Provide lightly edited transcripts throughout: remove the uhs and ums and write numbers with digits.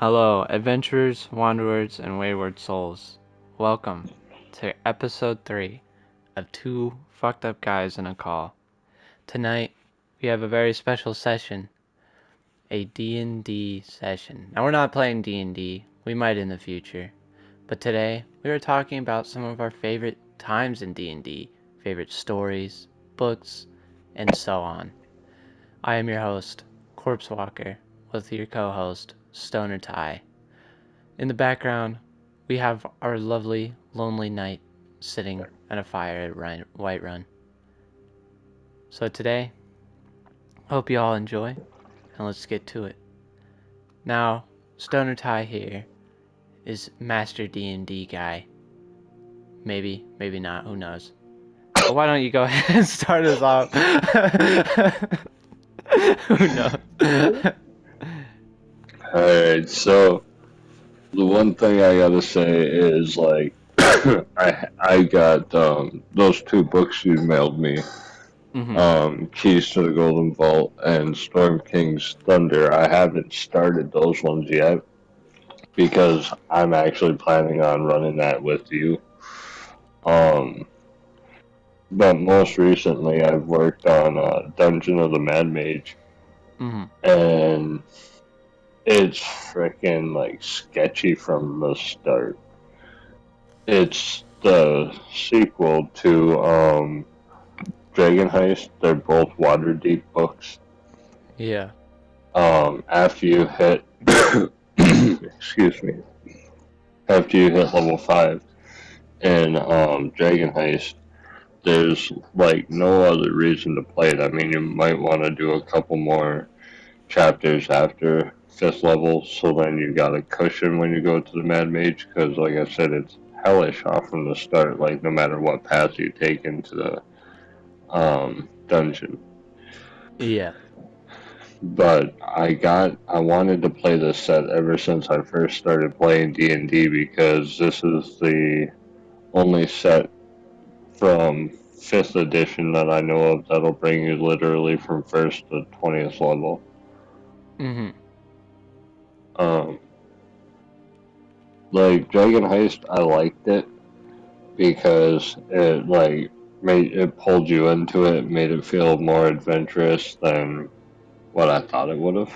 Hello, adventurers, wanderers, and wayward souls. Welcome to episode 3 of Two Fucked Up Guys in a Call. Tonight, we have a very special session, a D&D session. Now, we're not playing D&D, we might in the future, but today, we are talking about some of our favorite times in D&D, favorite stories, books, and so on. I am your host, Corpse Walker, with your co-host, Stoner Ty. In the background, we have our lovely, lonely knight sitting at a fire at Whiterun. So today, hope you all enjoy, and let's get to it. Now, Stoner Ty here is Master D&D guy. Maybe, maybe not, who knows. But why don't you go ahead and start us off? Who knows? Alright, so the one thing I gotta say is like I got those two books you mailed me, Keys to the Golden Vault and Storm King's Thunder. I haven't started those ones yet because I'm actually planning on running that with you. Um but most recently I've worked on Dungeon of the Mad Mage, and it's freaking like sketchy from the start. It's the sequel to Dragon Heist. They're both Waterdeep books. Yeah. After you hit excuse me, after you hit level 5 in Dragon Heist, there's like no other reason to play it. I mean, you might want to do a couple more chapters after 5th level, so then you got a cushion when you go to the Mad Mage, because like I said, it's hellish off from the start, like no matter what path you take into the dungeon. Yeah. But I wanted to play this set ever since I first started playing D&D, because this is the only set from 5th edition that I know of that'll bring you literally from 1st to 20th level. Like Dragon Heist, I liked it because it like it pulled you into it, made it feel more adventurous than what I thought it would have.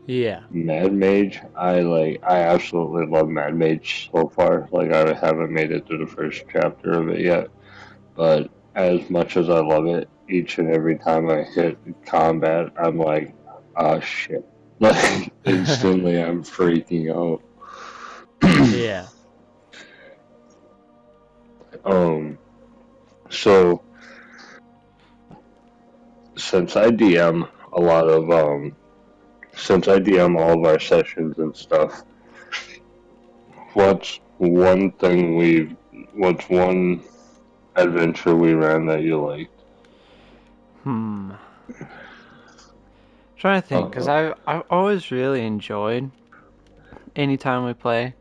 Yeah. Mad Mage, I absolutely love Mad Mage so far. Like I haven't made it through the first chapter of it yet, but as much as I love it, each and every time I hit combat, I'm like, oh shit. Like instantly I'm freaking out. Yeah. So since I DM a lot of since I DM all of our sessions and stuff, what's one thing what's one adventure we ran that you liked? Trying to think, because I've always really enjoyed anytime we play,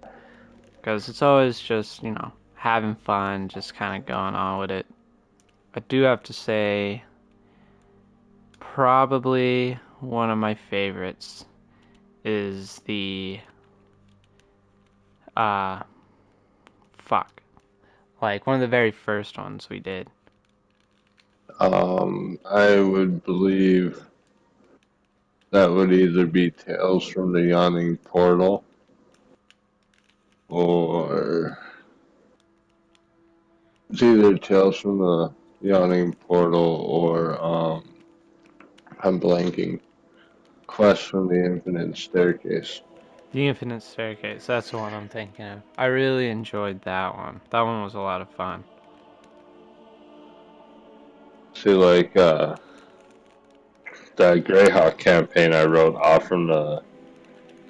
because it's always just, having fun, just kind of going on with it. I do have to say, probably one of my favorites is the, like one of the very first ones we did. I would believe that would either be Tales from the Yawning Portal, or it's either Tales from the Yawning Portal or I'm blanking. Quest from the Infinite Staircase. The Infinite Staircase, that's the one I'm thinking of. I really enjoyed that one. That one was a lot of fun. See, like that Greyhawk campaign I wrote off from the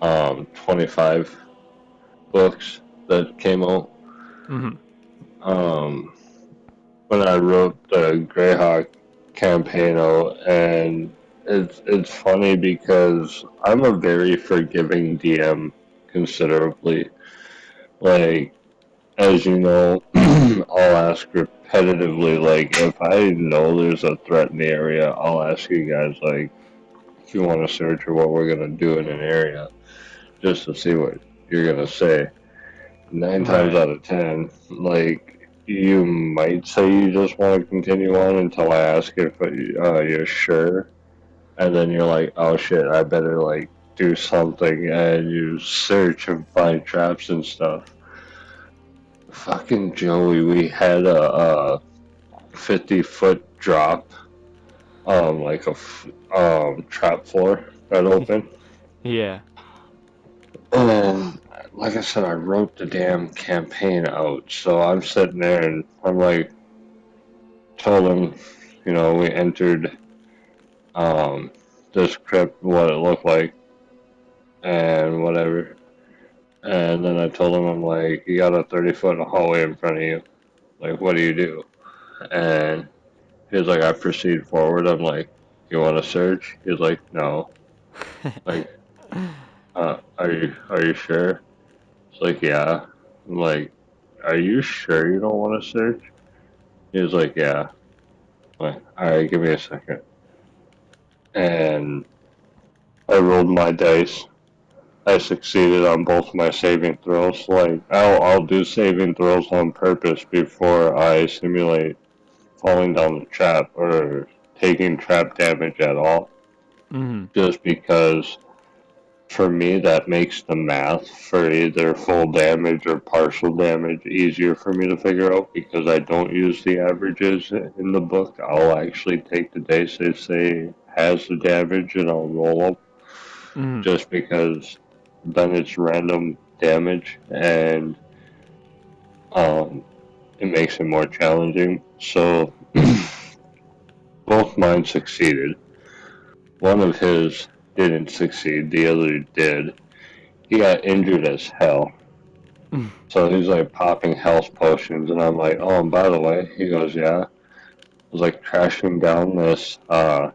25 books that came out. When I wrote the Greyhawk campaign out, and it's funny because I'm a very forgiving DM considerably. Like, as you know, I'll ask repetitively, like, if I know there's a threat in the area, I'll ask you guys, like, if you want to search or what we're going to do in an area. just to see what you're gonna say. 9 times Right. out of 10, like, you might say you just want to continue on until I ask if you're sure, and then you're like, oh shit, I better like do something, and you search and find traps and stuff. Fucking Joey, we had a 50-foot drop, like trap floor that opened, Yeah. and like I said, I wrote the damn campaign out, so I'm sitting there and I'm like, told him, we entered um this crypt, what it looked like, and whatever. And then I told him, I'm like, you got a 30-foot hallway in front of you. Like, what do you do? And he was like, I proceed forward. I'm like, you want to search? He's like, no. Like, are you sure? It's like, yeah. I'm like, are you sure you don't want to search? He was like, yeah. I'm like, all right, give me a second. And I rolled my dice. I succeeded on both my saving throws. Like, I'll do saving throws on purpose before I simulate falling down the trap or taking trap damage at all. Mm-hmm. Just because for me that makes the math for either full damage or partial damage easier for me to figure out because I don't use the averages in the book. I'll actually take the dice they say has the damage and I'll roll them Mm-hmm. just because then it's random damage and um, it makes it more challenging. So both mine succeeded. One of his didn't succeed, the other did. He got injured as hell. So he's like popping health potions, and I'm like, oh, and by the way, he goes, yeah. I was like crashing down this hole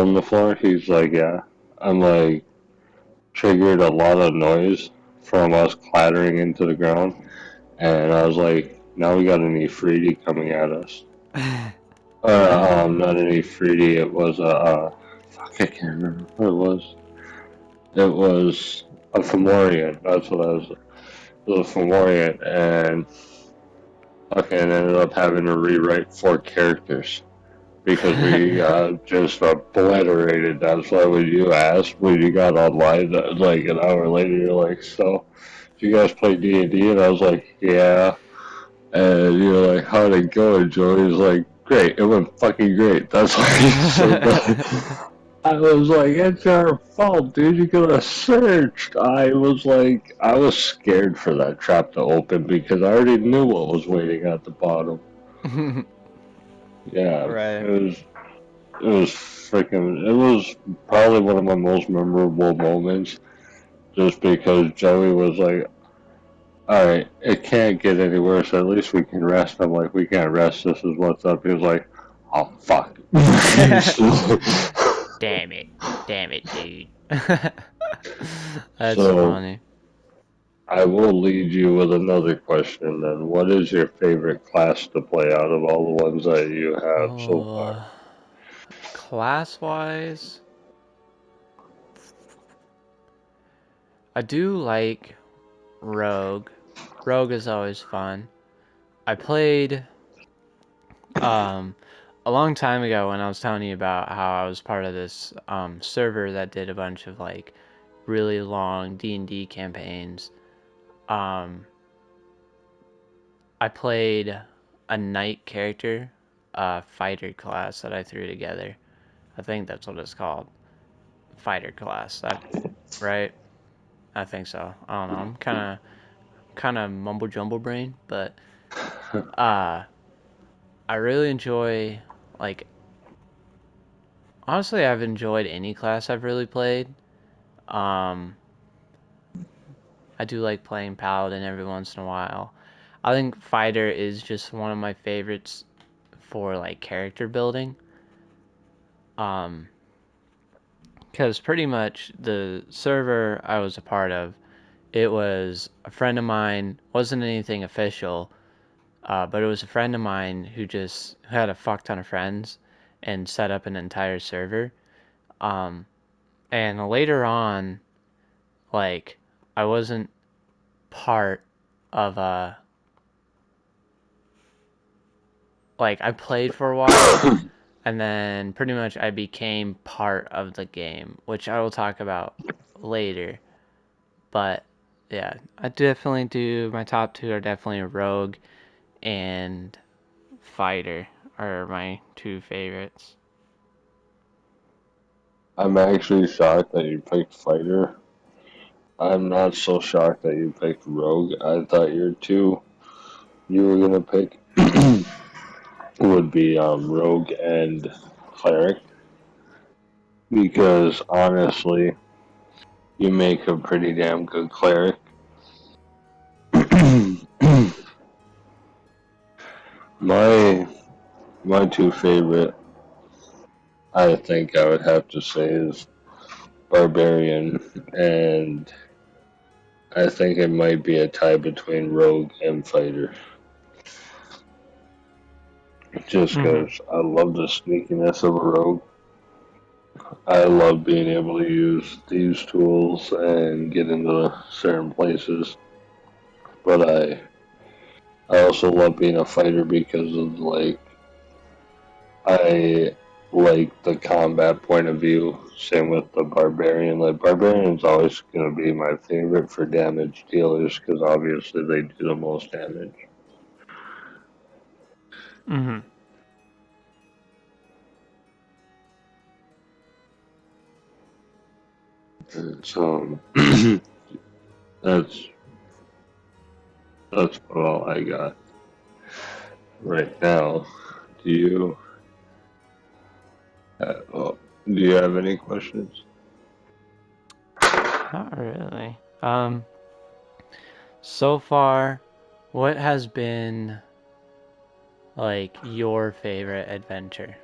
in the floor. He's like, yeah. I'm like, triggered a lot of noise from us clattering into the ground. And I was like, now we got an Ifriti coming at us. Not an Ifriti, it was fuck, I can't remember what it was. It was a Fomorian, that's what I was, it was a Fomorian, and okay, and ended up having to rewrite 4 characters because we just obliterated. That's why when you asked when you got online, that was like an hour later, you're like, so, do you guys play D&D? And I was like, yeah. And you're like, how'd it go? And Joey's like, great. It went fucking great. That's why he's so good. I was like, it's your fault, dude. You could have searched. I was like, I was scared for that trap to open because I already knew what was waiting at the bottom. Yeah, Right. it was freaking. It was probably one of my most memorable moments, just because Joey was like, "All right, it can't get any worse. At least we can rest." I'm like, "We can't rest. This is what's up." He was like, "Oh fuck." Damn it. Damn it, dude. That's So funny. I will lead you with another question then. What is your favorite class to play out of all the ones that you have so far? Oh, class wise, I do like Rogue. Rogue is always fun. I played um a long time ago when I was telling you about how I was part of this server that did a bunch of like really long D&D campaigns. Um I played a knight character, a fighter class that I threw together. I think that's what it's called. Fighter class. That right? I think so. I don't know. I'm kind of mumble jumble brain, but uh I really enjoy like honestly I've enjoyed any class I've really played. Um I do like playing paladin every once in a while. I think fighter is just one of my favorites for like character building. Um cuz pretty much the server I was a part of, it was a friend of mine, wasn't anything official. But it was a friend of mine who had a fuck ton of friends and set up an entire server. Um, and later on, like I wasn't part of a like I played for a while and then pretty much I became part of the game, which I will talk about later. But yeah, I definitely do. My top two are definitely Rogue and Fighter are my two favorites. I'm actually shocked that you picked Fighter. I'm not so shocked that you picked Rogue. I thought your two you were gonna pick would be Rogue and Cleric because honestly, you make a pretty damn good Cleric. my my two favorite, I think I would have to say is Barbarian, and I think it might be a tie between Rogue and Fighter. Just Mhm. because I love the sneakiness of a Rogue. I love being able to use these tools and get into certain places, but I also love being a fighter because of I like the combat point of view. Same with the barbarian. Like barbarian's always gonna be my favorite for damage dealers because obviously they do the most damage. Mhm. So that's that's all I got right now. Do you do you have any questions? Not really. So far, what has been like your favorite adventure?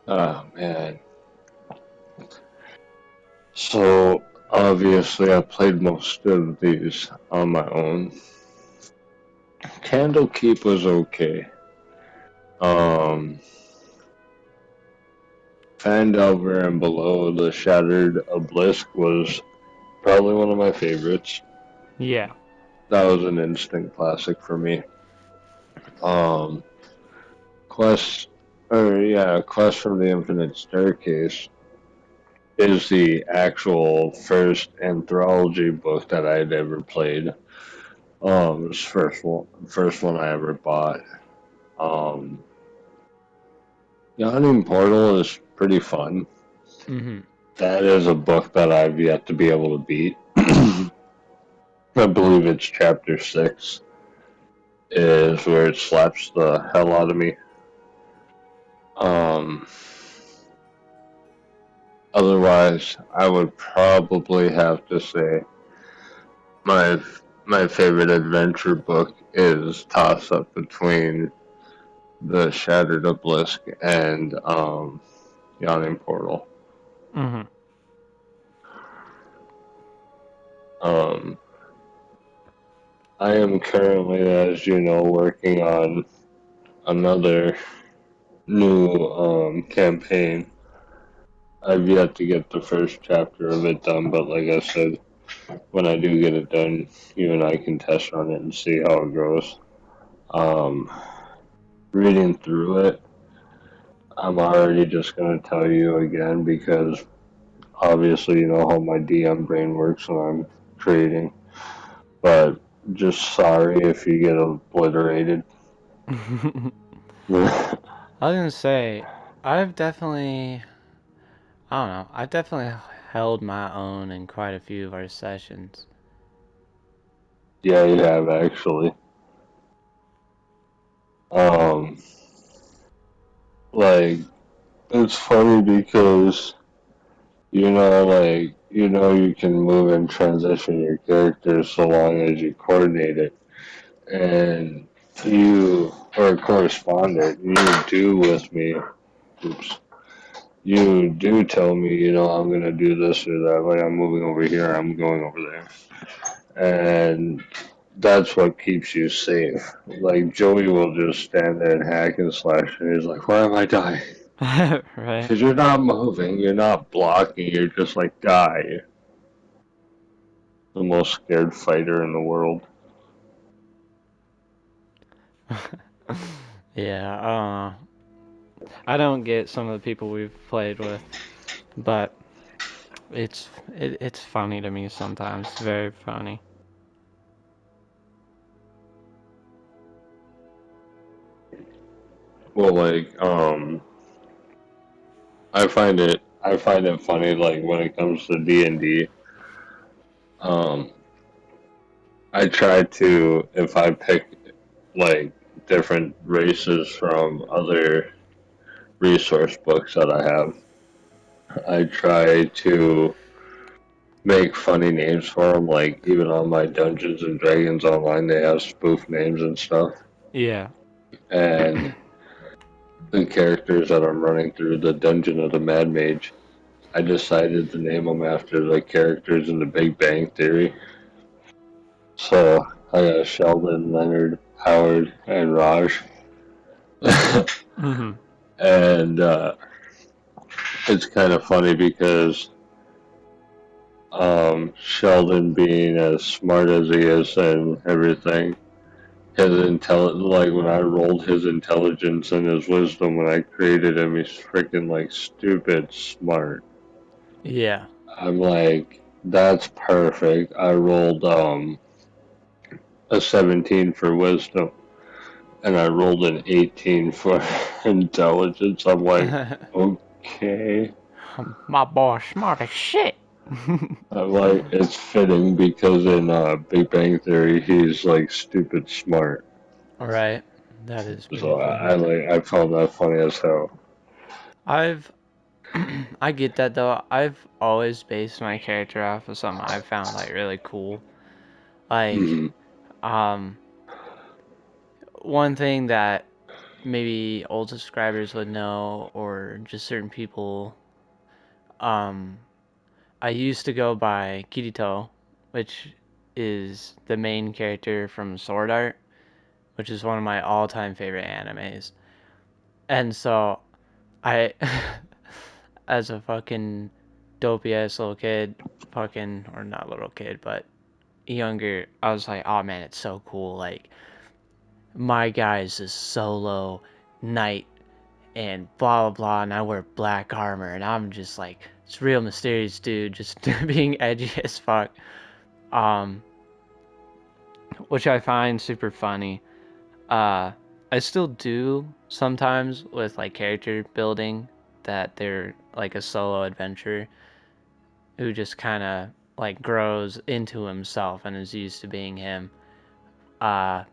Oh man. So obviously I played most of these on my own. Candlekeep was okay. Um Fandelver and Below the Shattered Obelisk was probably one of my favorites. Yeah. That was an instant classic for me. Um Quest Quest from the Infinite Staircase is the actual first anthology book that I'd ever played. It was first one I ever bought. Um, Yawning Portal is pretty fun. Mhm. That is a book that I've yet to be able to beat. I believe it's chapter 6 is where it slaps the hell out of me. Um, Otherwise, I would probably have to say my my favorite adventure book is toss up between the Shattered Obelisk and Yawning Portal. Mhm. Um, I am currently, as you know, working on another new campaign. I've yet to get the first chapter of it done, but like I said, when I do get it done, you and I can test run it and see how it goes. Um, Reading through it, I'm already just going to tell you again because obviously you know how my DM brain works when I'm creating. But just sorry if you get obliterated. I was gonna say, I've definitely, I don't know, I've definitely held my own in quite a few of our sessions. Yeah, you have actually. Um, like it's funny because you can move and transition your characters so long as you coordinate it, and you or correspond it. You do with me. Oops. You do tell me, I'm gonna do this or that. Like I'm moving over here, I'm going over there, and that's what keeps you safe. Like Joey will just stand there and hack and slash, and he's like, "Why am I dying?" Right? Because you're not moving, you're not blocking, you're just like die. the most scared fighter in the world. Yeah, I don't get some of the people we've played with, but it's funny to me sometimes. It's very funny. Well, like, I find it funny, like, when it comes to D&D, um, I try to, if I pick, like, different races from other resource books that I have, I try to make funny names for them. Like even on my Dungeons and Dragons online, they have spoof names and stuff. Yeah. And the characters that I'm running through the Dungeon of the Mad Mage, I decided to name them after the characters in the Big Bang Theory. So I got Sheldon, Leonard, Howard, and Raj. Mhm. And it's kind of funny because Sheldon being as smart as he is and everything, like when I rolled his intelligence and his wisdom when I created him, he's freaking like stupid smart. Yeah. I'm like, that's perfect. I rolled a 17 for wisdom and I rolled an 18 for intelligence. I'm like, okay. My boy smart as shit. I'm like, it's fitting because in Big Bang Theory, he's like stupid smart. Right. That is pretty So I funny. like, I found that funny as hell. I've I get that though. I've always based my character off of something I've found like really cool. Like, Mm-hmm. um, one thing that maybe old subscribers would know, or just certain people, um, I used to go by Kirito, which is the main character from Sword Art, which is one of my all-time favorite animes. And so I, as a fucking dopey ass little kid, fucking, or not little kid, but younger, I was like, oh man, it's so cool. Like, my guy's this solo knight and blah blah blah, and I wear black armor, and I'm just like, it's real mysterious dude, just being edgy as fuck. Um, which I find super funny. Uh, I still do sometimes with like character building that they're like a solo adventurer who just kind of like grows into himself and is used to being him. Uh,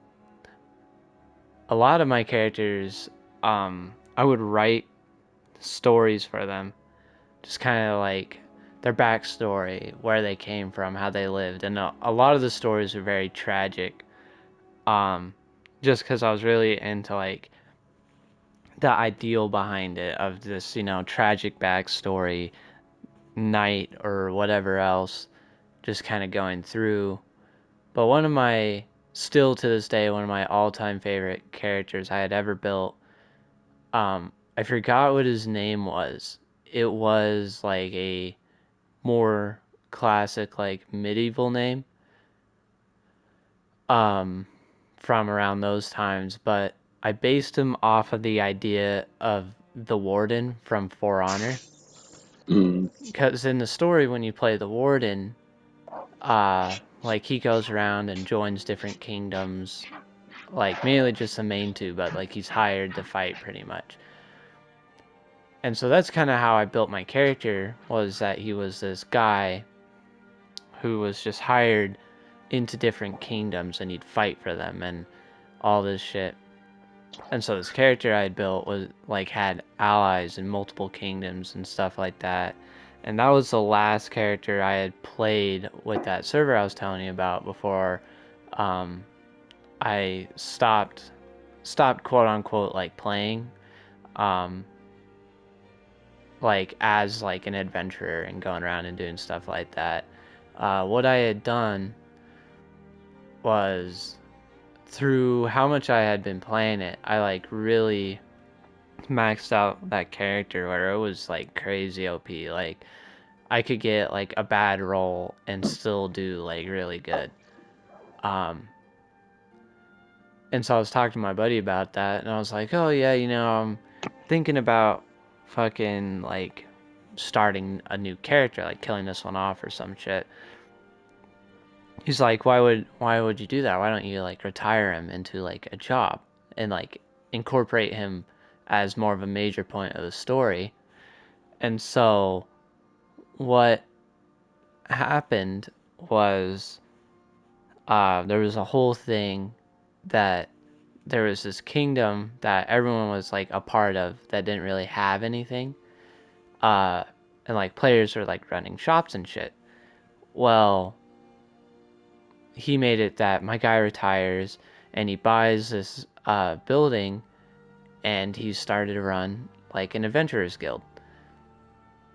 a lot of my characters, I would write stories for them, just kind of like their backstory, where they came from, how they lived, and a lot of the stories are very tragic. Um, just because I was really into like the ideal behind it of this, tragic backstory, knight or whatever else, just kind of going through. But still to this day, one of my all-time favorite characters I had ever built, I forgot what his name was. It was like a more classic, like medieval name, um, from around those times, but I based him off of the idea of the warden from For Honor. Mm-hmm. Because in the story, when you play the warden, like he goes around and joins different kingdoms, like mainly just the main two, but like he's hired to fight pretty much. And so that's kind of how I built my character, was that he was this guy who was just hired into different kingdoms and he'd fight for them and all this shit. And so this character I had built was like had allies in multiple kingdoms and stuff like that. And that was the last character I had played with that server I was telling you about before um, I stopped quote unquote like playing, um, like as like an adventurer and going around and doing stuff like that. What I had done was, through how much I had been playing it, I like really maxed out that character where it was like crazy OP. Like I could get like a bad roll and still do like really good. And so I was talking to my buddy about that, and I was like, oh yeah, I'm thinking about fucking like starting a new character, like killing this one off or some shit. He's like, why would you do that? Why don't you like retire him into like a job and like incorporate him as more of a major point of the story? And so what happened was there was a whole thing that there was this kingdom that everyone was like a part of that didn't really have anything. And like players were like running shops and shit. Well, he made it that my guy retires and he buys this building and he started to run like an adventurers guild.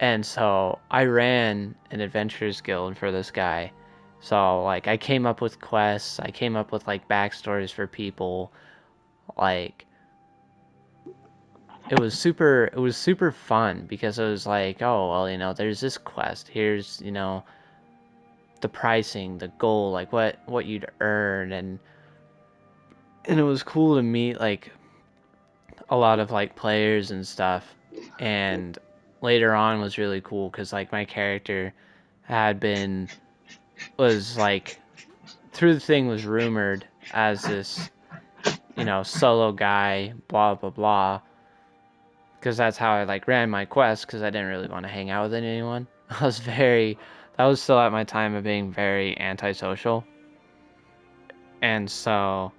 And so I ran an adventurers guild for this guy. So like I came up with quests, I came up with like backstories for people. Like it was super fun because it was like, oh well, there's this quest. Here's, the pricing, the goal, like what you'd earn, and it was cool to meet like a lot of like players and stuff. And later on was really cool because like my character had been was like through the thing was rumored as this solo guy, blah blah blah, because that's how I like ran my quest because I didn't really want to hang out with anyone. That was still at my time of being very antisocial, and so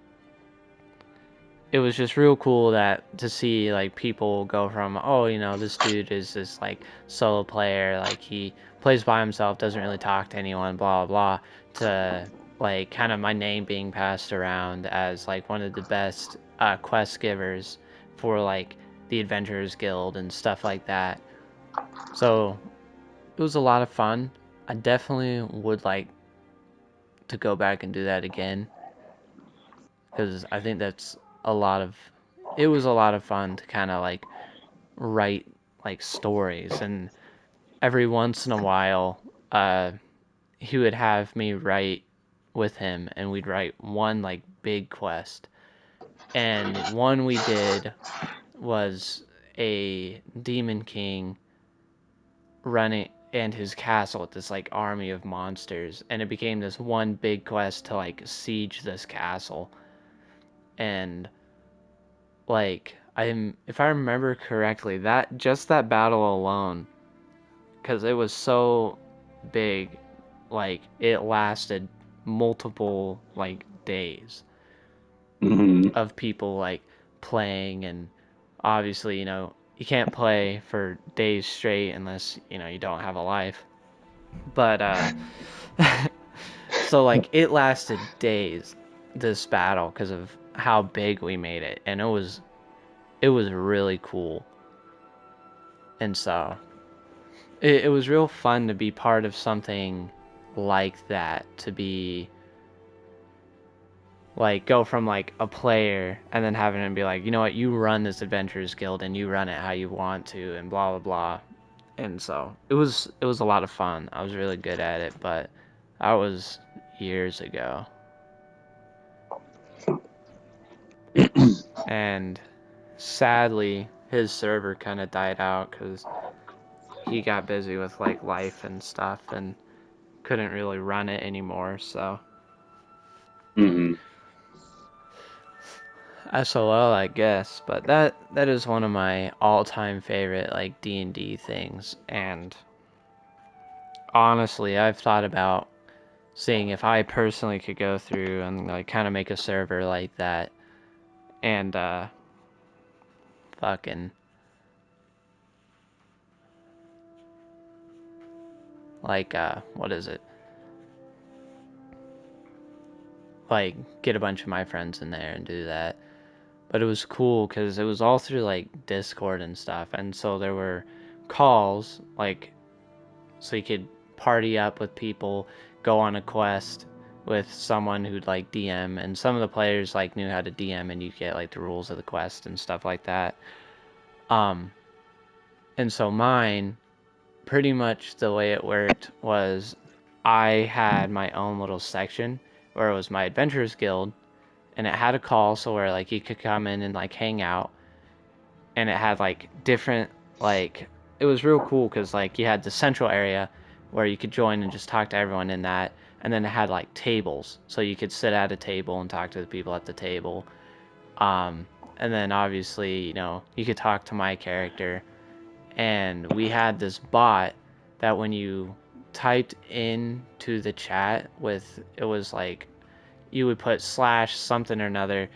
it was just real cool that to see like people go from, oh, this dude is this like solo player, like he plays by himself, doesn't really talk to anyone, blah blah blah, to like kind of my name being passed around as like one of the best quest givers for like the Adventurers Guild and stuff like that. So it was a lot of fun. I definitely would like to go back and do that again because I think it was a lot of fun to kind of like write like stories. And every once in a while uh he would have me write with him and we'd write one like big quest. And one we did was a demon king running and his castle with this like army of monsters, and it became this one big quest to like siege this castle. And like I'm if I remember correctly, that battle alone, because it was so big, like it lasted multiple like days Mm-hmm. of people like playing. And obviously, you can't play for days straight unless you don't have a life. But so like it lasted days, this battle, because of how big we made it, and it was really cool. And so it was real fun to be part of something like that, to be like go from like a player and then having him be like, you know what, you run this adventurers guild and you run it how you want to and blah blah blah. And so it was a lot of fun. I was really good at it, but that was years ago. And sadly his server kind of died out because he got busy with like life and stuff and couldn't really run it anymore. So Mm-hmm. SOL, I guess. But that is one of my all-time favorite like D&D things. And honestly, I've thought about seeing if I personally could go through and like kind of make a server like that and fucking like what is it? Like get a bunch of my friends in there and do that. But it was cool because it was all through like Discord and stuff, and so there were calls like so you could party up with people, go on a quest with someone who'd like DM, and some of the players like knew how to DM, and you get like the rules of the quest and stuff like that. Um, and so mine pretty much the way it worked was I had my own little section where it was my Adventurers Guild, and it had a call so where like you could come in and like hang out, and it had like different like it was real cool because like you had the central area where you could join and just talk to everyone in that, and then it had like tables so you could sit at a table and talk to the people at the table. um and then obviously you could talk to my character, and we had this bot that when you typed into the chat with it was like you would put slash something or another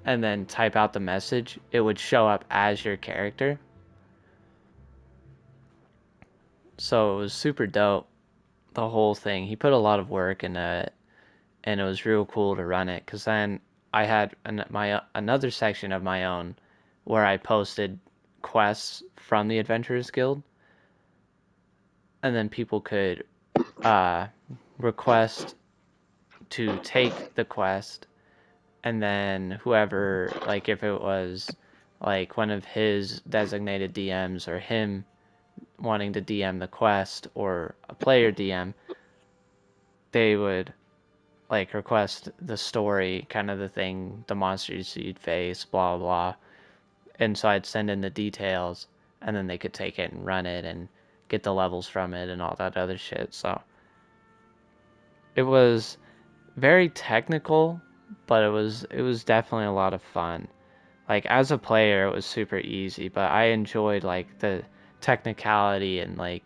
and then type out the message, it would show up as your character. So it was super dope, the whole thing. He put a lot of work into it, and it was real cool to run it. Cause then I had my another section of my own where I posted quests from the Adventurers Guild, and then people could uh, request to take the quest, and then whoever, like if it was like one of his designated DMs or him wanting to DM the quest or a player DM, they would like request the story, kind of the thing, the monsters you'd face, blah blah. And so I'd send in the details, and then they could take it and run it and get the levels from it and all that other shit. So it was very technical, but it was definitely a lot of fun. Like as a player, it was super easy, but I enjoyed like the technicality and like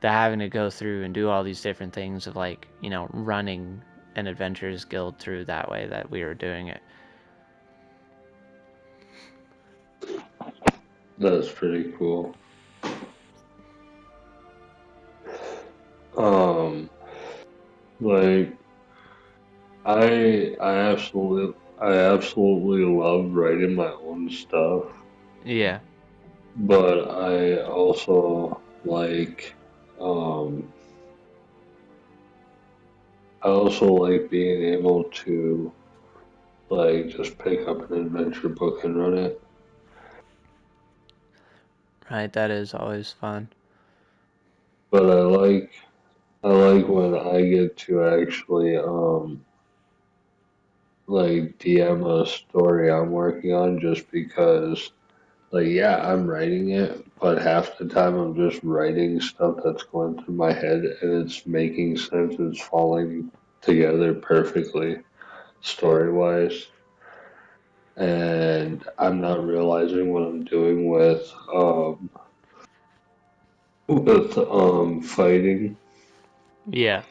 the having to go through and do all these different things of like running an adventurers guild through that way that we were doing it. That's pretty cool. Um, like I absolutely love writing my own stuff, Yeah, but I also um being able to like just pick up an adventure book and run it. right. That is always fun. But I like when I get to actually like DM a story I'm working on just because like yeah, I'm writing it, but half the time I'm just writing stuff that's going through my head and it's making sense, it's falling together perfectly story wise. And I'm not realizing what I'm doing with fighting, Yeah.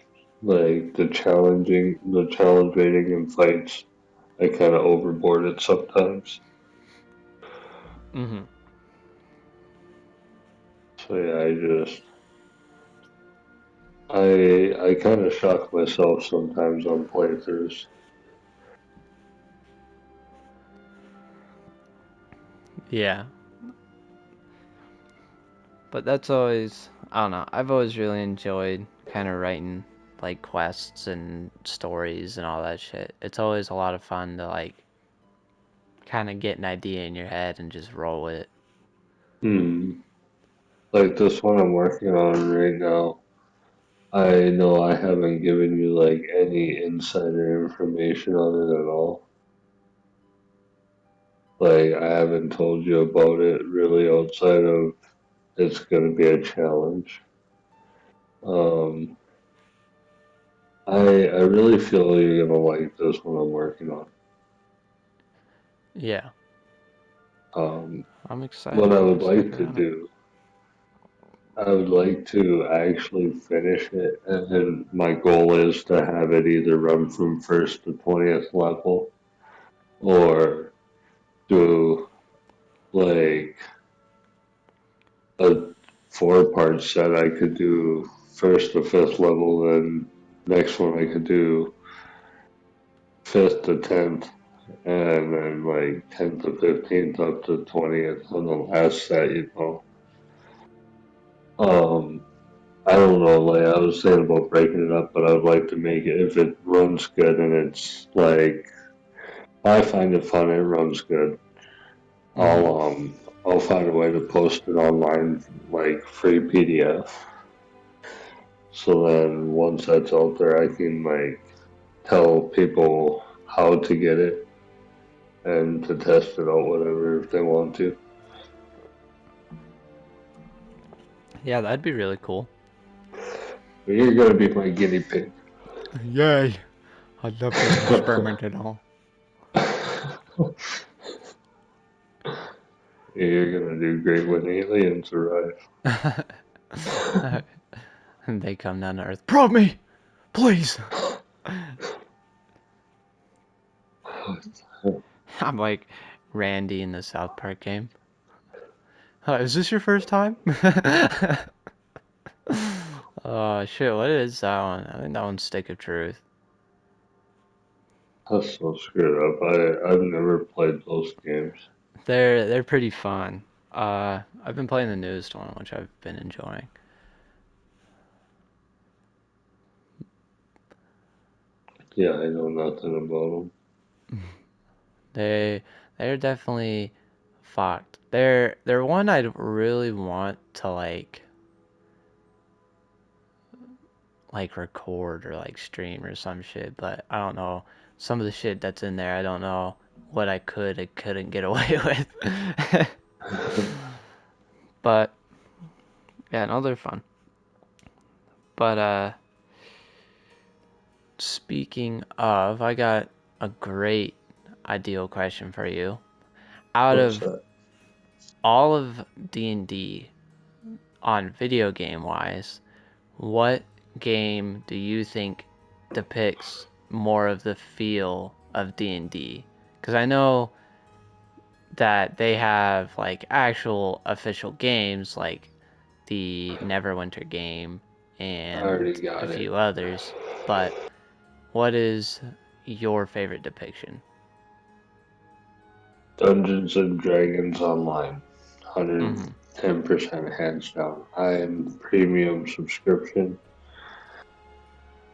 like the challenge rating in fights. I kind of overboard it sometimes. Mhm. So yeah, I kind of shock myself sometimes on playthroughs. Yeah. But that's always, I don't know. I've always really enjoyed kind of writing like quests and stories and all that shit. It's always a lot of fun to like kind of get an idea in your head and just roll with it. Hmm. Like this one I'm working on right now. I know I haven't given you like any insider information on it at all. Like I haven't told you about it really outside of it's gonna be a challenge. Um, I really feel you're gonna like this one I'm working on. Yeah. Um, I'm what excited. I I'll would check like it to out. do, I would like to actually finish it, and then my goal is to have it either run from first to 20th level, or do like a 4-part set. I could do first to fifth level, then next one I could do fifth to 10th, and then like 10th to 15th up to 20th on the last set. Um, I don't know, like I was saying about breaking it up, but I would like to make it if it runs good and it's like I find it fun, it runs good. Mhm. I'll find a way to post it online like free PDF. So then once that's out there, I can like tell people how to get it and to test it out, whatever, if they want to. Yeah, that'd be really cool. But you're gonna be my guinea pig. Yay! I'd love to be experimented on. You're gonna do great when aliens arrive. And they come down to Earth. Prod me! Please! I'm like Randy in the South Park game. Is this your first time? Oh shit, what is that one? I think that one's Stick of Truth. That's so screwed up. I've never played those games. They're pretty fun. I've been playing the newest one, which I've been enjoying. Yeah, I know nothing about them. They they're definitely fucked. They're one I'd really want to like record or like stream or some shit, but I don't know. Some of the shit that's in there, I don't know what I could and couldn't get away with. But yeah, no, they're fun. But speaking of, I got a great ideal question for you. Out What's of that? all of D&D on video game wise, what game do you think depicts more of the feel of D&D? Because I know that they have like actual official games like the Neverwinter game I and already a got it. few others, but what is your favorite depiction? Dungeons and Dragons Online. Mm-hmm. 110% hands down. I'm premium subscription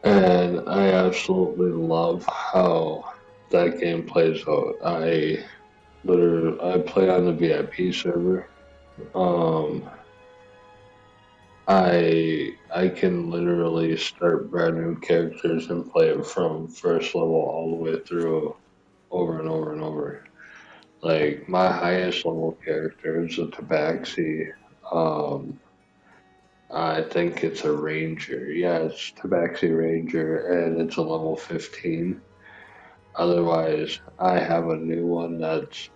and I absolutely love how that game plays out. I play on the VIP server. Um I can literally start brand new characters and play it from first level all the way through over and over and over. Like my highest level character is a Tabaxi. Um, I think it's a ranger. Yeah, it's Tabaxi Ranger, and it's a level 15. Otherwise, I have a new one that's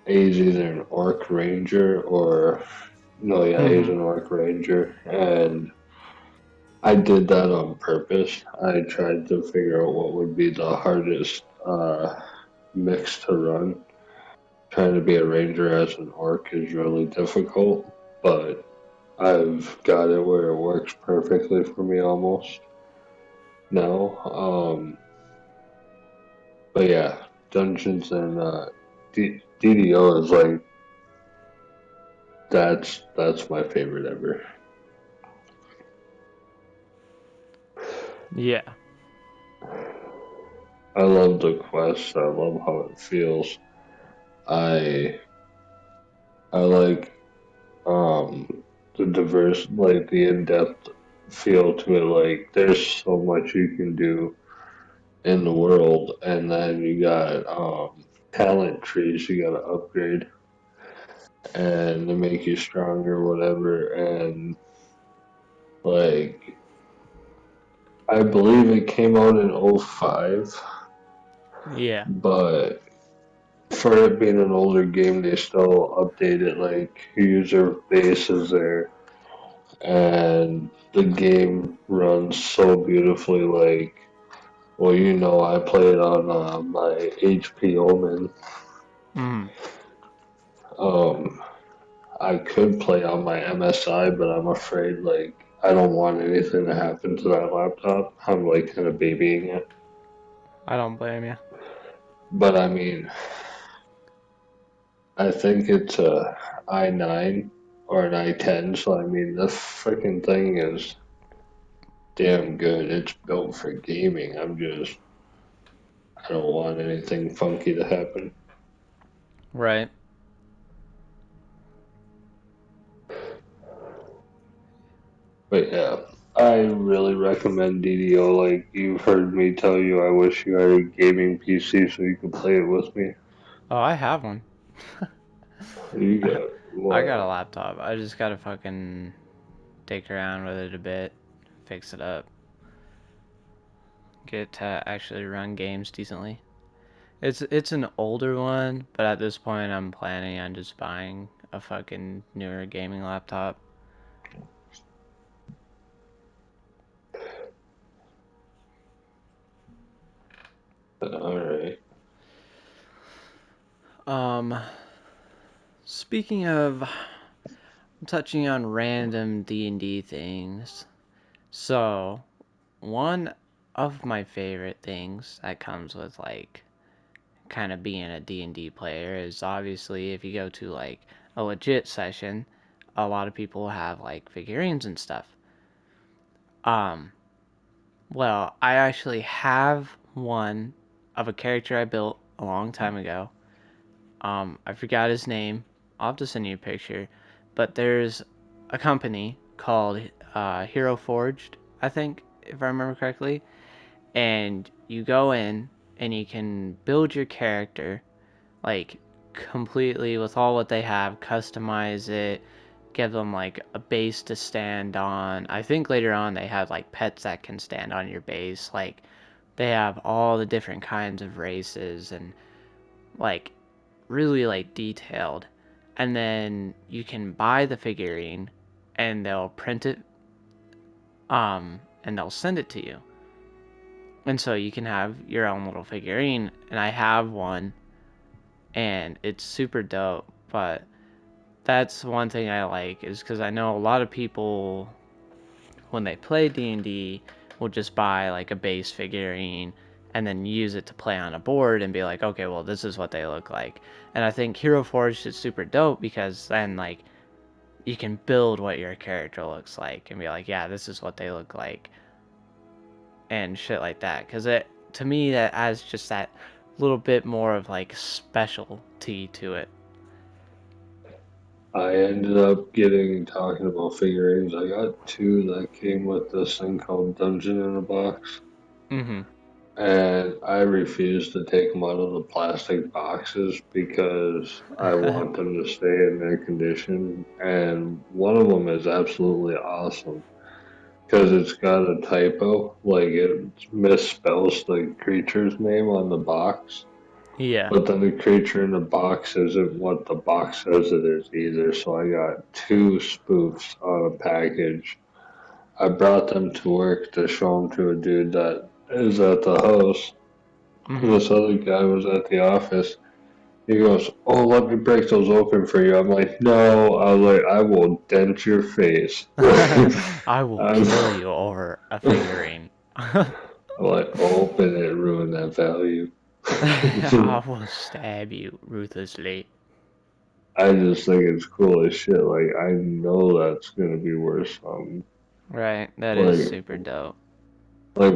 he's either an Orc Ranger or no, yeah, he's Mm-hmm. an Orc Ranger, and I did that on purpose. I tried to figure out what would be the hardest mix to run. Trying to be a ranger as an orc is really difficult, but I've got it where it works perfectly for me almost now. But yeah, Dungeons and DDO is like that's my favorite ever. Yeah. I love the quest. I love how it feels. I I like the diverse, like the in depth feel to it. Like there's so much you can do in the world, and then you got talent trees you got to upgrade and to make you stronger, whatever. And like I believe it came out in '05, Yeah. but for it being an older game, they still update it. Like user base is there, and the game runs so beautifully. Like, well, I play it on my HP Omen. Mm-hmm. Um, I could play on my MSI, but I'm afraid like I don't want anything to happen to that laptop. I'm like kind of babying it. I don't blame you. But I mean, I think it's a i9 or an i10, so I mean, this freaking thing is damn good. It's built for gaming. I don't want anything funky to happen. Right. But yeah. I really recommend DDO. Like you've heard me tell you, I wish you had a gaming PC so you could play it with me. Oh, I have one. You got I got a what? laptop. I just gotta fucking dick around with it a bit, fix it up, get it to actually run games decently. It's an older one, but at this point I'm planning on just buying a fucking newer gaming laptop. All right. Um, Speaking of touching on random D&D things, so one of my favorite things that comes with like kind of being a D&D player is obviously if you go to like a legit session, a lot of people have like figurines and stuff. Um, well, I actually have one of a character I built a long time ago. I forgot his name. I'll have to send you a picture. But there's a company called Hero Forged, I think, if I remember correctly. And you go in and you can build your character like completely with all what they have, customize it, give them like a base to stand on. I think later on they have like pets that can stand on your base. Like they have all the different kinds of races and like really like detailed. And then you can buy the figurine and they'll print it and they'll send it to you. And so you can have your own little figurine and I have one and it's super dope, but that's one thing I like is cuz I know a lot of people when they play D&D will just buy like a base figurine and then use it to play on a board and be like, okay, well, this is what they look like. And I think Hero Forge is super dope because then like you can build what your character looks like and be like, yeah, this is what they look like and shit like that. Because it to me that adds just that little bit more of like specialty to it. I ended up getting talking about figurines. I got two that came with this thing called Dungeon in a Box, Mm-hmm. and I refused to take them out of the plastic boxes because I want them to stay in their condition. And one of them is absolutely awesome because it's got a typo, like it misspells the creature's name on the box. Yeah. But then the creature in the box isn't what the box says it is either, so I got two spoofs on a package. I brought them to work to show them to a dude that is at the house. Mm-hmm. This other guy was at the office. He goes, "Oh, let me break those open for you." I'm like, "No." I was like, "I will dent your face." I will I'm, kill you over a figurine. I'm like, "Open it, ruin that value." I will stab you ruthlessly. I just think it's cool as shit. Like I know that's gonna be worth something. Right, that is Like super dope. well,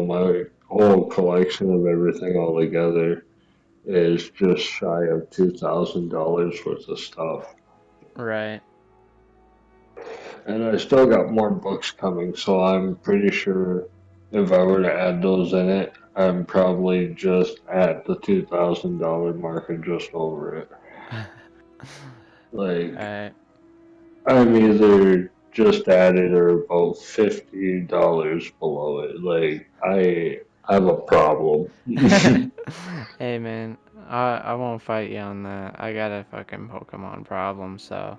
my whole collection of everything all together is just shy of $2,000 worth of stuff, Right. and I still got more books coming. So I'm pretty sure if I were to add those in it, I'm probably just at the $2,000 mark and just over it. Like Right. I'm either just at it or about $50 below it. Like I have a problem. Hey man, I won't fight you on that. I got a fucking Pokemon problem, so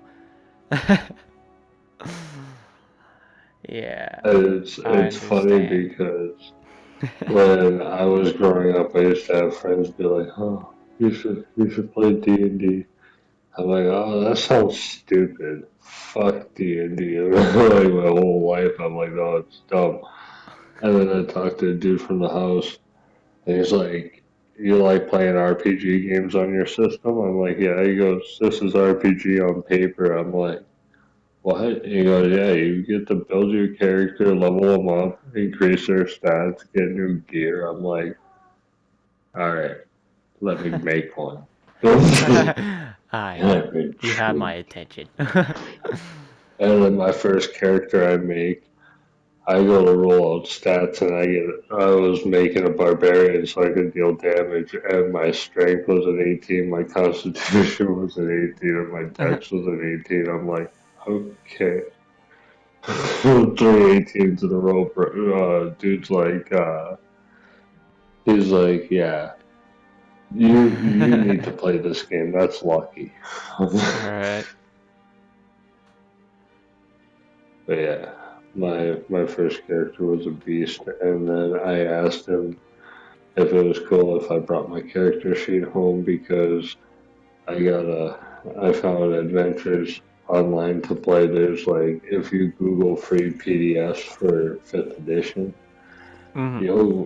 yeah, I It's funny understand. because when I was growing up, I used to have friends be like, "Oh, you should play D&D." I'm like, "Oh, that sounds stupid. Fuck D&D." Like my whole life, I'm like, "No, it's dumb." And then I talked to a dude from the house. And he's like, "You like playing RPG games on your system?" I'm like, "Yeah." He goes, "This is RPG on paper." I'm like, "What?" He goes, "Yeah, you get to build your character, level them up, increase their stats, get new gear." I'm like, "All right, let me make one." Hi, And you have my attention. then my first character I make, I go to roll out stats and I was making a barbarian so I could deal damage and my strength was an 18, my constitution was an 18, and my dex was an 18. I'm like, okay. 3 18s in a row, bro. Dude's like, he's like, yeah, you need to play this game. That's lucky. Alright. But yeah, my first character was a beast, and then I asked him if it was cool if I brought my character sheet home because I found adventures online to play. There's like if you Google free PDFs for fifth edition, Mm-hmm.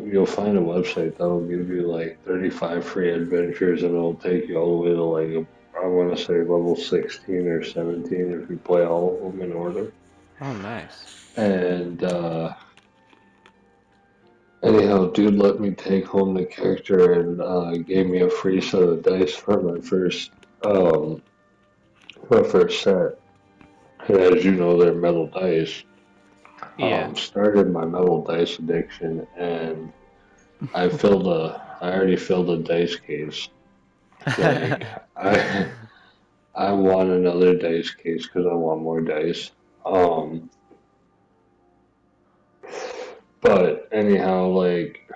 you'll find a website that'll give you like 35 free adventures and it'll take you all the way to like I want to say level 16 or 17 if you play all of them in order. Oh, nice. And anyhow, dude let me take home the character and gave me a free set of dice for um my first set. And as you know, they're metal dice. Yeah. Started my metal dice addiction, and I already filled a dice case. Like I I want another dice case because I want more dice. Um, but anyhow, like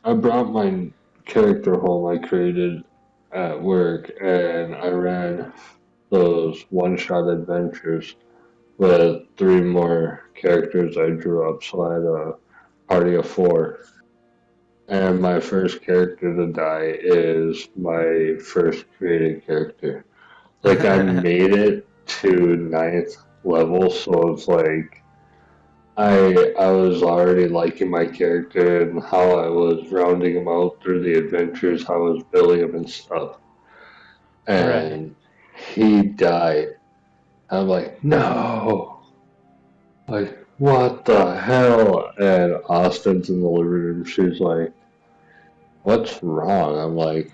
I brought my character home I created at work, and I ran those one-shot adventures with 3 more characters I drew up. So I had a party of 4. And my first character to die is my first created character. Like I made it to 9th level, so it's like I was already liking my character and how I was rounding him out through the adventures, how I was building him and stuff. Right. And he died. I'm like, no, like what the hell? And Austin's in the living room. She's like, what's wrong? I'm like,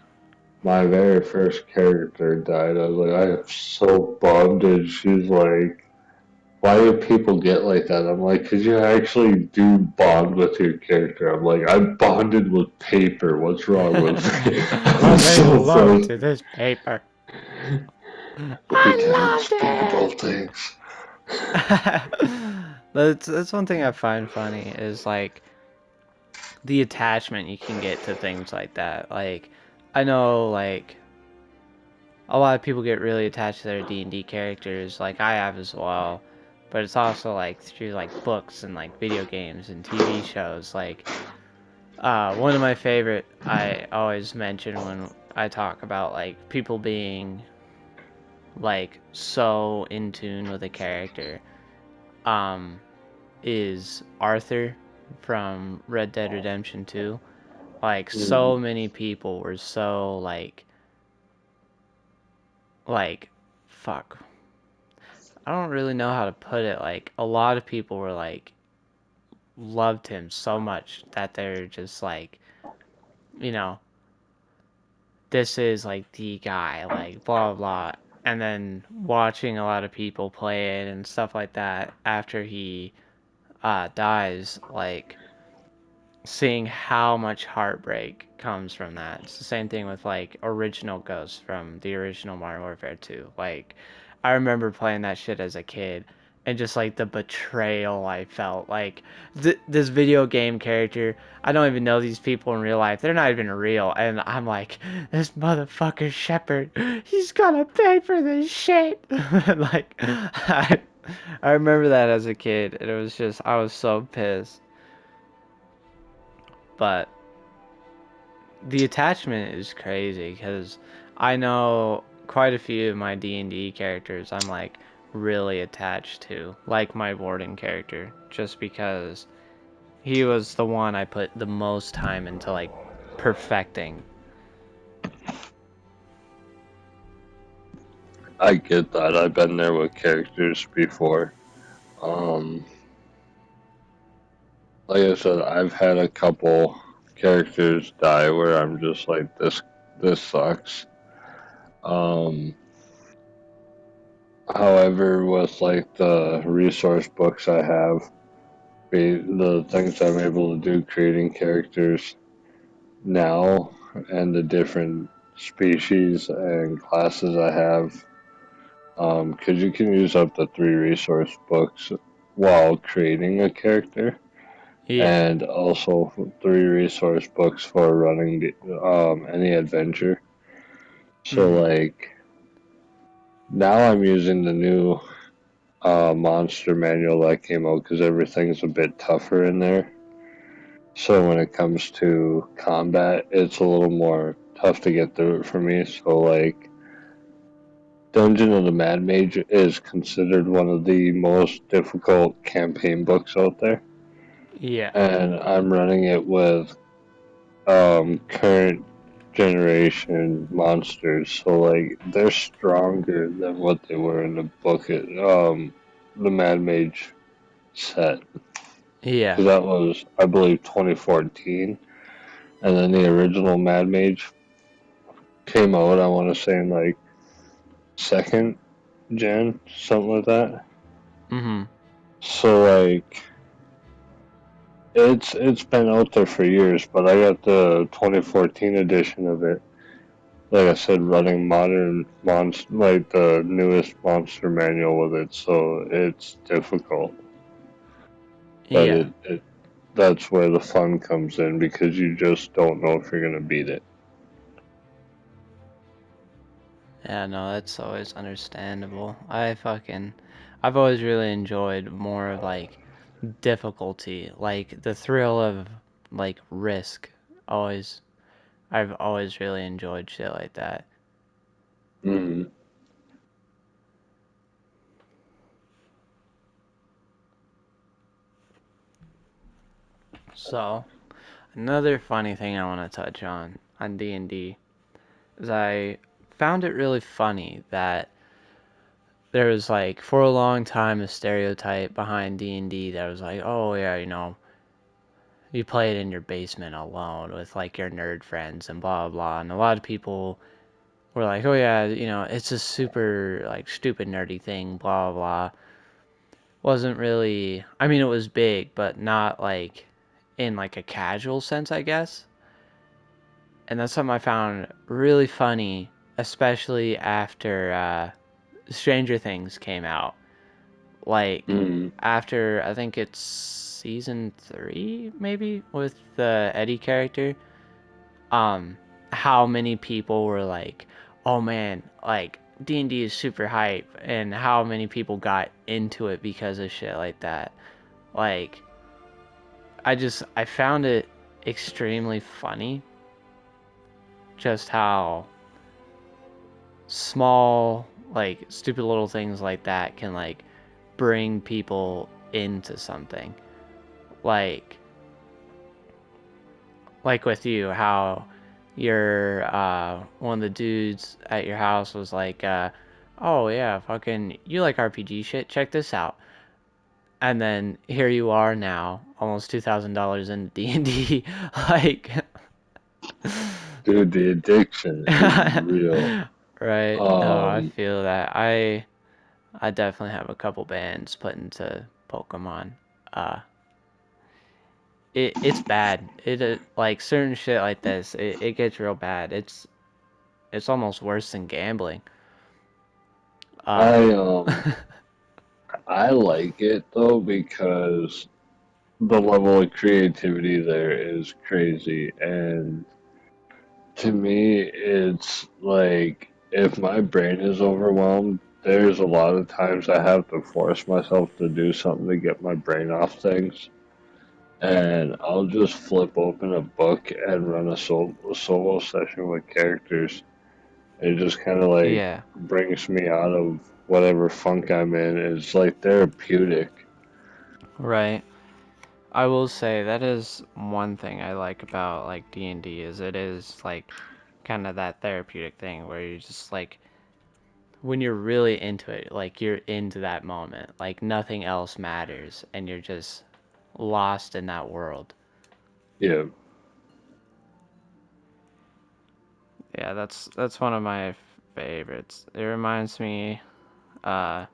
my very first character died. I was like, I am so bummed. And she's like, why do people get like that? I'm like, because you actually do bond with your character. I'm like, I bonded with paper. What's wrong with me? I I was made so love frustrated. to this paper. We I did loved unspeakable it. things. That's one thing I find funny is like the attachment you can get to things like that. Like I know like a lot of people get really attached to their D&D characters, like I have as well. But it's also like through like books and like video games and TV shows. Like one of my favorite I always mention when I talk about like people being like so in tune with a character um is Arthur from Red Dead Redemption 2. Like Mm. so many people were so like fuck. I don't really know how to put it. Like a lot of people were like loved him so much that they're just like, you know, this is like the guy, like blah blah. And then watching a lot of people play it and stuff like that after he dies, like seeing how much heartbreak comes from that. It's the same thing with like original Ghosts from the original Modern Warfare 2. Like I remember playing that shit as a kid and just like the betrayal I felt. Like this video game character, I don't even know these people in real life. They're not even real, and I'm like, this motherfucker Shepard, he's gonna pay for this shit. Like I remember that as a kid, and it was just I was so pissed. But the attachment is crazy because I know quite a few of my D&D characters I'm like really attached to, like my warden character, just because he was the one I put the most time into like perfecting. I get that. I've been there with characters before. Um, like I said, I've had a couple characters die where I'm just like, this sucks. Um, However, with like the resource books I have, the things I'm able to do creating characters now and the different species and classes I have. Because you can use up to 3 resource books while creating a character, Yeah. and also 3 resource books for running any adventure. So, Mm-hmm. like, now I'm using the new monster manual that came out because everything's a bit tougher in there. So when it comes to combat, it's a little more tough to get through it for me. So like Dungeon of the Mad Mage is considered one of the most difficult campaign books out there, Yeah. and I'm running it with current generation monsters. So like they're stronger than what they were in the book. The Mad Mage set, Yeah. because that was I believe 2014, and then the original Mad Mage came out, I want to say, in like second gen, something like that. Mm-hmm. So like it's been out there for years, but I got the 2014 edition of it. Like I said, running modern monster, like the newest monster manual with it, so it's difficult. But Yeah. that's where the fun comes in because you just don't know if you're gonna beat it. Yeah, no, that's always understandable. I've always really enjoyed more of like difficulty, like the thrill of like risk. Always, I've always really enjoyed shit like that. Mm. So, another funny thing I want to touch on D&D is I found it really funny that there was like for a long time a stereotype behind D&D that was like, "Oh yeah, you play it in your basement alone with like your nerd friends and blah blah blah." And a lot of people were like, "Oh yeah, it's a super like stupid nerdy thing, blah blah blah." Wasn't really, I mean, it was big, but not like in like a casual sense, I guess. And that's something I found really funny, especially after Stranger Things came out. Like Mm. after I think it's season 3 maybe with the Eddie character. um how many people were like, "Oh man, like D&D is super hype," and how many people got into it because of shit like that. Like I found it extremely funny just how small like stupid little things like that can like bring people into something. Like like with you, how your one of the dudes at your house was like, "Oh yeah, fucking you like RPG shit? Check this out." And then here you are now, almost $2,000 in D&D. Like, Dude, the addiction is real. right? No, I Um, feel that. I definitely have a couple bands put into Pokemon. Uh, it's bad. Like certain shit like this, it gets real bad. It's almost worse than gambling. Uh, I I like it though because the level of creativity there is crazy, and to me it's like if my brain is overwhelmed, there's a lot of times I have to force myself to do something to get my brain off things, and I'll just flip open a book and run a solo session with characters. It just kind of like yeah, brings me out of whatever funk I'm in. It's like therapeutic. right. I will say that is one thing I like about like D&D is it is like kind of that therapeutic thing where you just like when you're really into it, like you're into that moment, like nothing else matters and you're just lost in that world. Yeah. Yeah, that's one of my favorites. It reminds me uh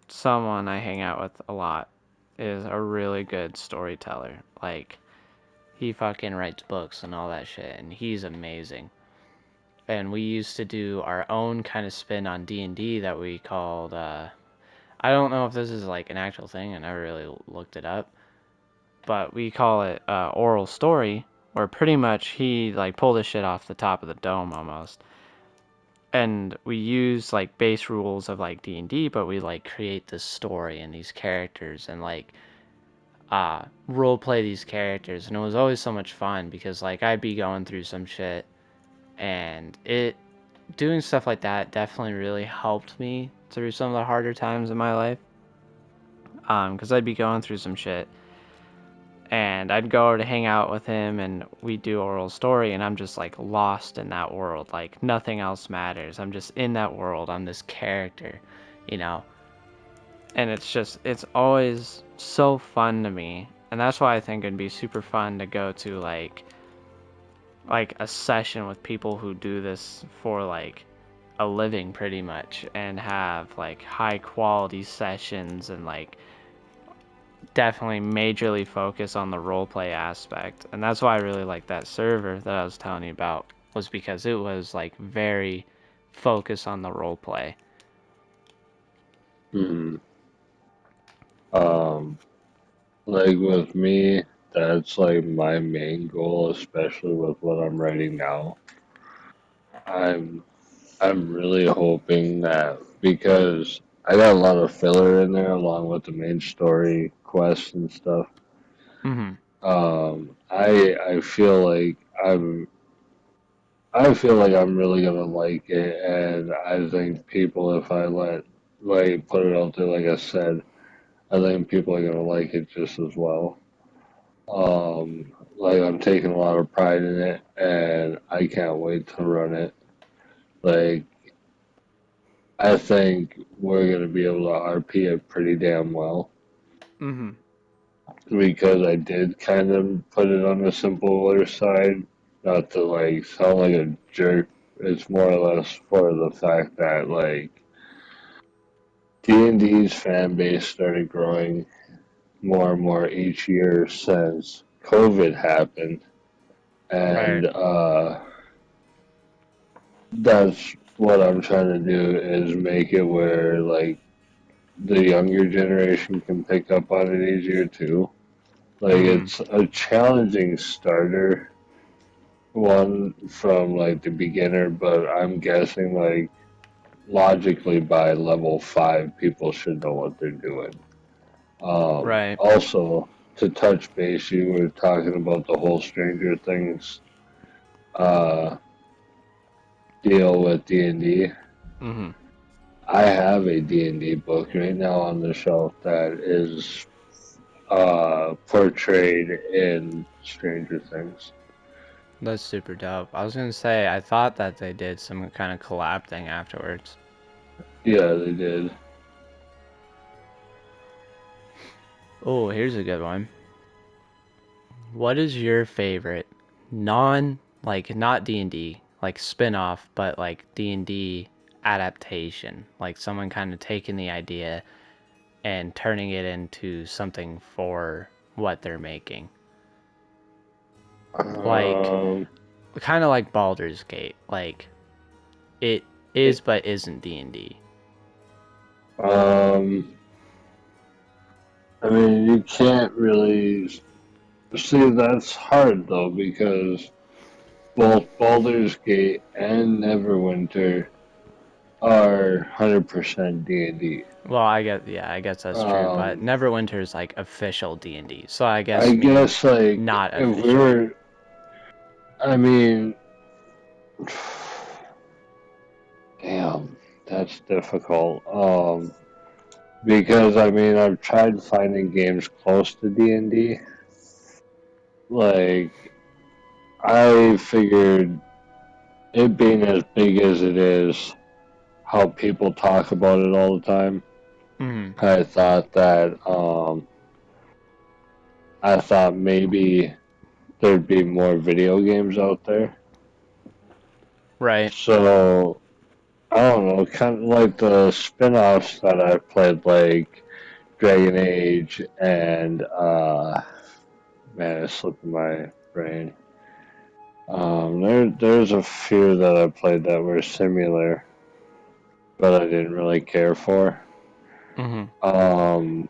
someone I hang out with a lot. is a really good storyteller. Like, he fucking writes books and all that shit, and he's amazing. And we used to do our own kind of spin on D&D that we called, I don't know if this is like an actual thing, I never really looked it up, but we call it oral story, where pretty much he like pulled this shit off the top of the dome almost. And we use like base rules of like D&D, but we like create this story and these characters and like role play these characters, and it was always so much fun because like I'd be going through some shit, and it doing stuff like that definitely really helped me through some of the harder times in my life. Because I'd be going through some shit, and I'd go to hang out with him, and we'd do oral story, and I'm just like lost in that world. Like nothing else matters. I'm just in that world. I'm this character, you know. And it's always so fun to me, and that's why I think it'd be super fun to go to like a session with people who do this for like a living pretty much, and have like high quality sessions, and like definitely majorly focus on the roleplay aspect. And that's why I really like that server that I was telling you about, was because it was like very focused on the roleplay. Hmm. Um, like with me, that's like my main goal, especially with what I'm writing now. I'm I'm really hoping that because I got a lot of filler in there along with the main story quests and stuff. Mm-hmm. I feel like I feel like I'm really gonna like it, and I think people, if I like put it out there, like I said, I think people are gonna like it just as well. Like I'm taking a lot of pride in it, and I can't wait to run it. Like I think we're gonna be able to RP it pretty damn well Mm-hmm. because I did kind of put it on the simpler side, not to like sound like a jerk. It's more or less for the fact that like D&D's fan base started growing more and more each year since COVID happened, Right. and that's what I'm trying to do is make it where like the younger generation can pick up on it easier too. Like Mm-hmm. it's a challenging starter one from like the beginner, but I'm guessing like logically by level 5 people should know what they're doing. Right. Also, to touch base, you were talking about the whole Stranger Things uh, deal with D&D. Mm-hmm. I have a D&D book right now on the shelf that is portrayed in Stranger Things. That's super dope. I was gonna say, I thought that they did some kind of collab thing afterwards. Yeah, they did. Oh, here's a good one. What is your favorite non, like not D&D, like spin-off, but like D&D adaptation? Like someone kind of taking the idea and turning it into something for what they're making. Like Um, kind of like Baldur's Gate. Like it is but isn't D&D. um, I mean, you can't really see that's hard though because both Baldur's Gate and Neverwinter are 100% D&D. Well, I guess that's true, but Um, Neverwinter is like official D&D. So I I guess maybe guess like not if we official. were, I mean, damn, that's difficult. Because I mean, I've tried finding games close to D&D. Like, I figured it being as big as it is, how people talk about it all the time. Mhm. I thought that I thought maybe there'd be more video games out there. Right. So I don't know, kind of like the spin-offs that I've played, like Dragon Age, and man, it's slipping my brain. There's a few that I played that were similar, but I didn't really care for. Mm-hmm. Um,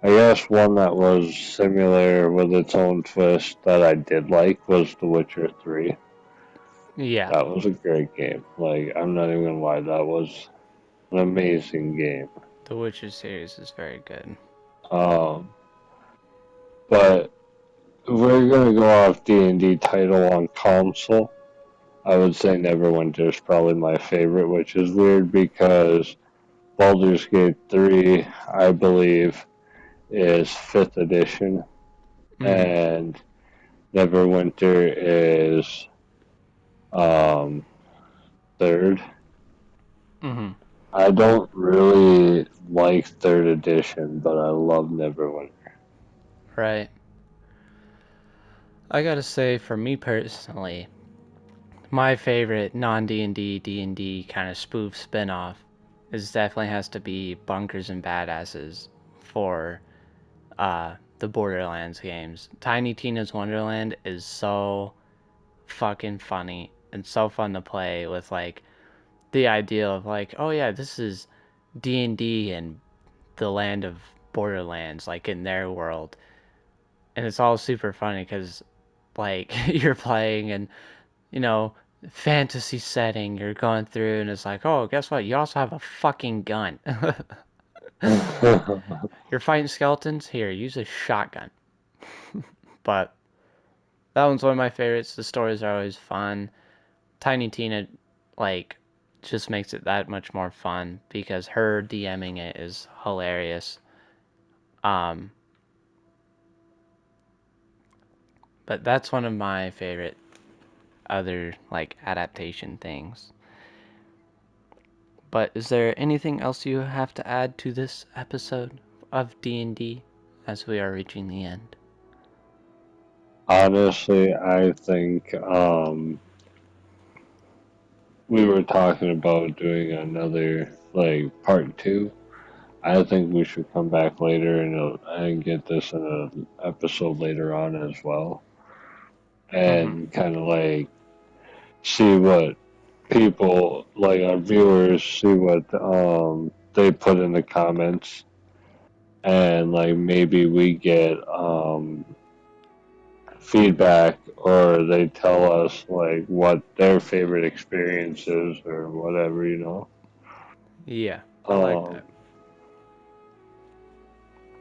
I guess one that was similar with its own twist that I did like was The Witcher 3. Yeah, That was a great game. Like, I'm not even gonna lie, that was an amazing game. the Witcher series is very good. Um, but if we're gonna go off D&D title on console, I would say Neverwinter is probably my favorite, which is weird because Baldur's Gate 3, I believe, is 5th edition, Mm-hmm. and Neverwinter is um, 3rd. Mm-hmm. I don't really like 3rd edition, but I love Neverwinter. Right. I gotta say, for me personally, my favorite non-D&D D&D kind of spoof spin-off is definitely has to be Bunkers and Badasses for the Borderlands games. Tiny Tina's Wonderland is so fucking funny and so fun to play with, like, the idea of like, oh yeah, this is D&D and the land of Borderlands, like in their world. And it's all super funny because like you're playing and you know, fantasy setting, you're going through and it's like, oh, guess what? You also have a fucking gun. You're fighting skeletons? Here, use a shotgun. But that one's one of my favorites. The stories are always fun. Tiny Tina, like, just makes it that much more fun because her DMing it is hilarious. Um, but that's one of my favorite other, like, adaptation things. But is there anything else you have to add to this episode of D&D as we are reaching the end? Honestly, I think we were talking about doing another like part two. I think we should come back later and get this in an episode later on as well, Mm-hmm. and kind of like see what people like our viewers see what they put in the comments, and like maybe we get feedback or they tell us like what their favorite experience is or whatever, you know. Yeah, I like Um, that.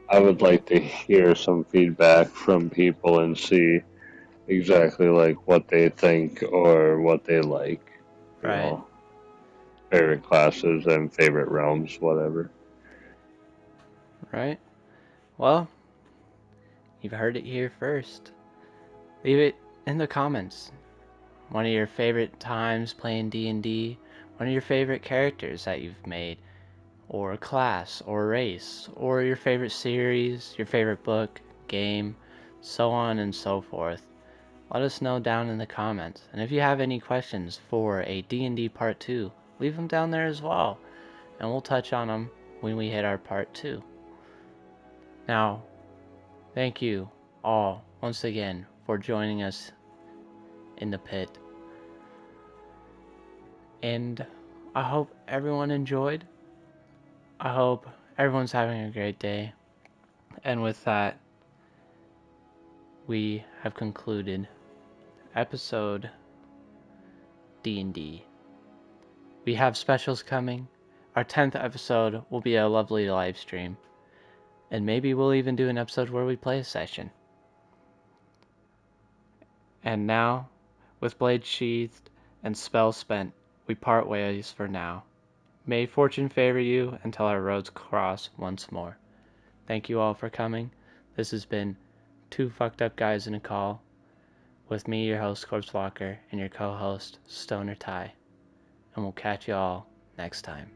I would like to hear some feedback from people and see exactly like what they think or what they like, you Right, know, favorite classes and favorite realms, whatever. right. Well, you've heard it here first. Leave it in the comments. One of your favorite times playing D&D, one of your favorite characters that you've made, or class, or race, or your favorite series, your favorite book, game, so on and so forth. Let us know down in the comments. And if you have any questions for a D&D Part 2, leave them down there as well, and we'll touch on them when we hit our Part 2. Now, thank you all once again for joining us in the pit, and I hope everyone enjoyed. I hope everyone's having a great day. And with that, we have concluded episode D&D. We have specials coming. Our 10th episode will be a lovely live stream. And maybe we'll even do an episode where we play a session. And now, with blades sheathed and spells spent, we part ways for now. May fortune favor you until our roads cross once more. Thank you all for coming. This has been Two Fucked Up Guys in a Call, with me, your host, Corpse Walker, and your co-host, Stoner Ty. And we'll catch you all next time.